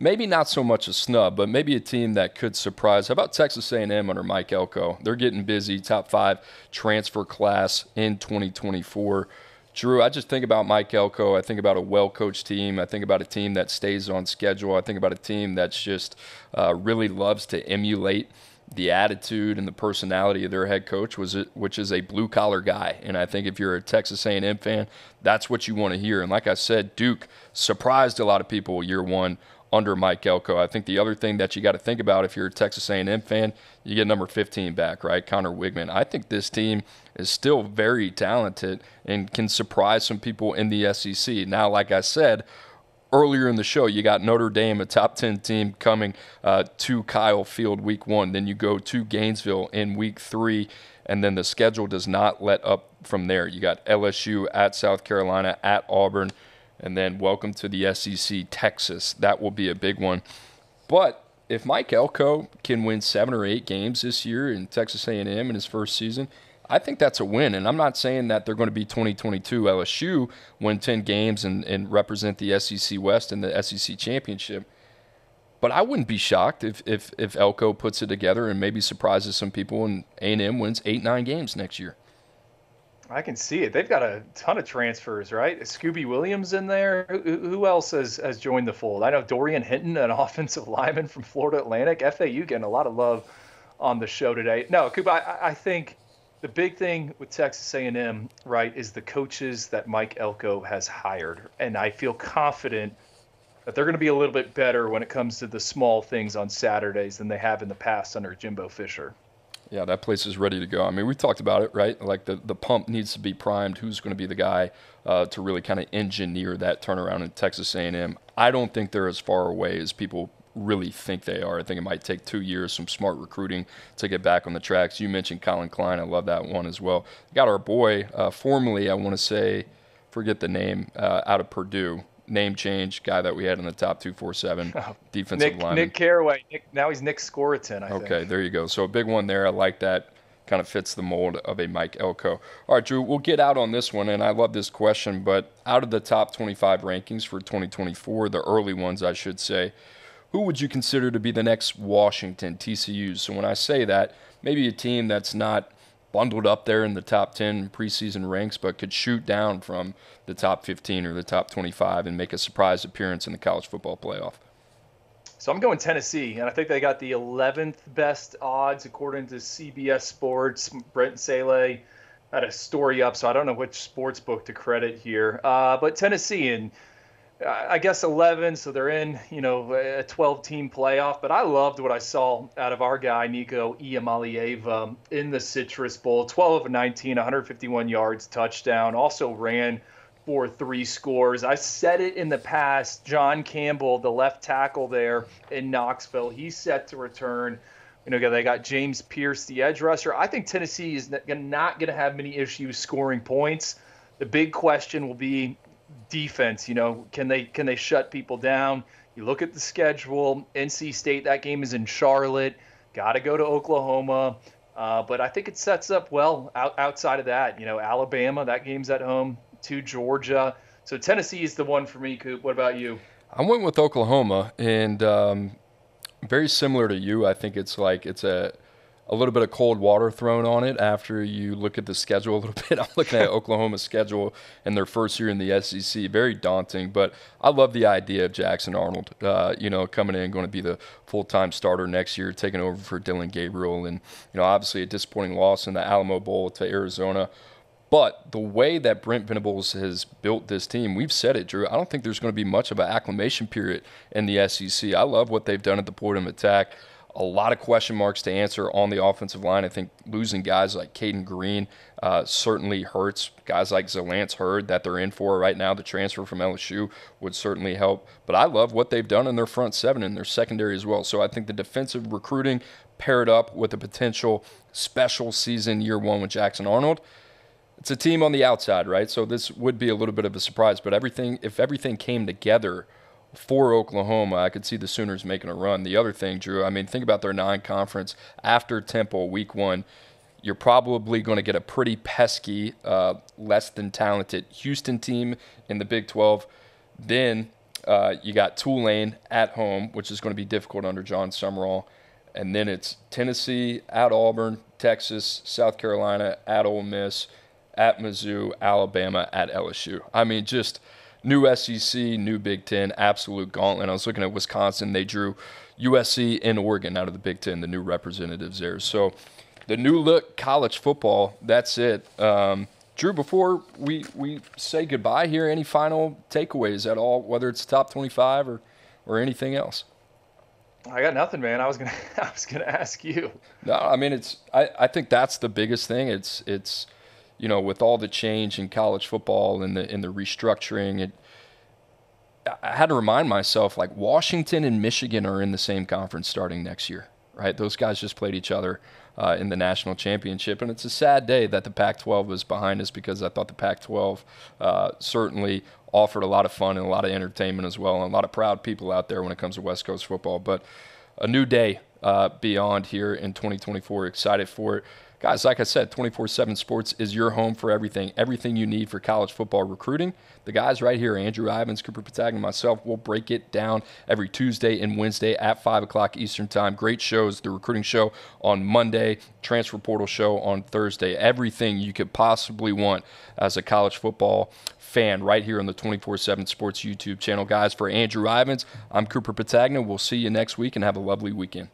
Maybe not so much a snub, but maybe a team that could surprise. How about Texas A&M under Mike Elko? They're getting busy, top 5 transfer class in 2024. Drew, I just think about Mike Elko. I think about a well-coached team. I think about a team that stays on schedule. I think about a team that's just really loves to emulate the attitude and the personality of their head coach, which is a blue-collar guy. And I think if you're a Texas A&M fan, that's what you want to hear. And like I said, Duke surprised a lot of people year one under Mike Elko. I think the other thing that you got to think about if you're a Texas A&M fan, you get number 15 back, right? Connor Wigman. I think this team is still very talented and can surprise some people in the SEC. Now, like I said, earlier in the show, you got Notre Dame, a top 10 team, coming to Kyle Field week 1. Then you go to Gainesville in week 3, and then the schedule does not let up from there. You got LSU at South Carolina, at Auburn, and then welcome to the SEC, Texas. That will be a big one. But if Mike Elko can win 7 or 8 games this year in Texas A&M in his first season, I think that's a win. And I'm not saying that they're going to be 2022 LSU, win 10 games and represent the SEC West in the SEC Championship. But I wouldn't be shocked if Elko puts it together and maybe surprises some people and A&M wins 8-9 games next year. I can see it. They've got a ton of transfers, right? Is Scooby Williams in there? Who else has joined the fold? I know Dorian Hinton, an offensive lineman from Florida Atlantic. FAU getting a lot of love on the show today. No, Coop, I think the big thing with Texas A&M, right, is the coaches that Mike Elko has hired. And I feel confident that they're going to be a little bit better when it comes to the small things on Saturdays than they have in the past under Jimbo Fisher. Yeah, that place is ready to go. I mean, we talked about it, right? Like the pump needs to be primed. Who's going to be the guy to really kind of engineer that turnaround in Texas A&M? I don't think they're as far away as people really think they are. I think it might take 2 years, some smart recruiting to get back on the tracks. You mentioned Colin Klein. I love that one as well. Got our boy, formerly, I want to say, forget the name, out of Purdue. Name change, guy that we had in the top 247 defensive lineman. Nick Carraway. Now he's Nick Scoriton, I think. Okay, there you go. So a big one there. I like that. Kind of fits the mold of a Mike Elko. All right, Drew, we'll get out on this one, and I love this question, but out of the top 25 rankings for 2024, the early ones, I should say, who would you consider to be the next Washington, TCU? So when I say that, maybe a team that's not bundled up there in the top 10 preseason ranks, but could shoot down from the top 15 or the top 25 and make a surprise appearance in the college football playoff. So I'm going Tennessee, and I think they got the 11th best odds according to CBS Sports. Brent Saleh had a story up, so I don't know which sports book to credit here. But Tennessee, and I guess 11, so they're in, a 12-team playoff. But I loved what I saw out of our guy, Nico Iamaleava, in the Citrus Bowl. 12 of 19, 151 yards, touchdown. Also ran for 3 scores. I said it in the past. John Campbell, the left tackle there in Knoxville, he's set to return. They got James Pierce, the edge rusher. I think Tennessee is not going to have many issues scoring points. The big question will be defense. Can they shut people down? You look at the schedule. NC State, that game is in Charlotte. Got to go to Oklahoma. But I think it sets up well outside of that. Alabama, that game's at home to Georgia. So Tennessee is the one for me, Coop. What about you? I went with Oklahoma, and very similar to you. I think it's a little bit of cold water thrown on it after you look at the schedule a little bit. I'm looking at Oklahoma's schedule in their first year in the SEC. Very daunting, but I love the idea of Jackson Arnold, coming in, going to be the full-time starter next year, taking over for Dylan Gabriel. And, obviously a disappointing loss in the Alamo Bowl to Arizona. But the way that Brent Venables has built this team, we've said it, Drew, I don't think there's going to be much of an acclimation period in the SEC. I love what they've done at the point of attack. A lot of question marks to answer on the offensive line. I think losing guys like Caden Green certainly hurts. Guys like Zalance Hurd that they're in for right now, the transfer from LSU, would certainly help. But I love what they've done in their front seven and their secondary as well. So I think the defensive recruiting paired up with a potential special season year one with Jackson Arnold, it's a team on the outside, right? So this would be a little bit of a surprise. But if everything came together for Oklahoma, I could see the Sooners making a run. The other thing, Drew, think about their non-conference. After Temple, week 1, you're probably going to get a pretty pesky, less than talented Houston team in the Big 12. Then you got Tulane at home, which is going to be difficult under John Summerall. And then it's Tennessee at Auburn, Texas, South Carolina at Ole Miss, at Mizzou, Alabama at LSU. Just new SEC, new Big Ten, absolute gauntlet. I was looking at Wisconsin. They drew, USC and Oregon out of the Big Ten, the new representatives there. So the new look college football, that's it. Drew, before we say goodbye here, any final takeaways at all, whether it's top 25 or anything else? I got nothing, man. I was gonna ask you. No, I mean I think that's the biggest thing. It's with all the change in college football and the restructuring, I had to remind myself, like, Washington and Michigan are in the same conference starting next year, right? Those guys just played each other in the national championship, and it's a sad day that the Pac-12 was behind us, because I thought the Pac-12 certainly offered a lot of fun and a lot of entertainment as well, and a lot of proud people out there when it comes to West Coast football. But a new day beyond here in 2024. Excited for it. Guys, like I said, 24/7 Sports is your home for everything you need for college football recruiting. The guys right here, Andrew Ivins, Cooper Petagna, and myself, will break it down every Tuesday and Wednesday at 5 o'clock Eastern Time. Great shows, the recruiting show on Monday, transfer portal show on Thursday. Everything you could possibly want as a college football fan right here on the 24/7 Sports YouTube channel. Guys, for Andrew Ivins, I'm Cooper Petagna. We'll see you next week, and have a lovely weekend.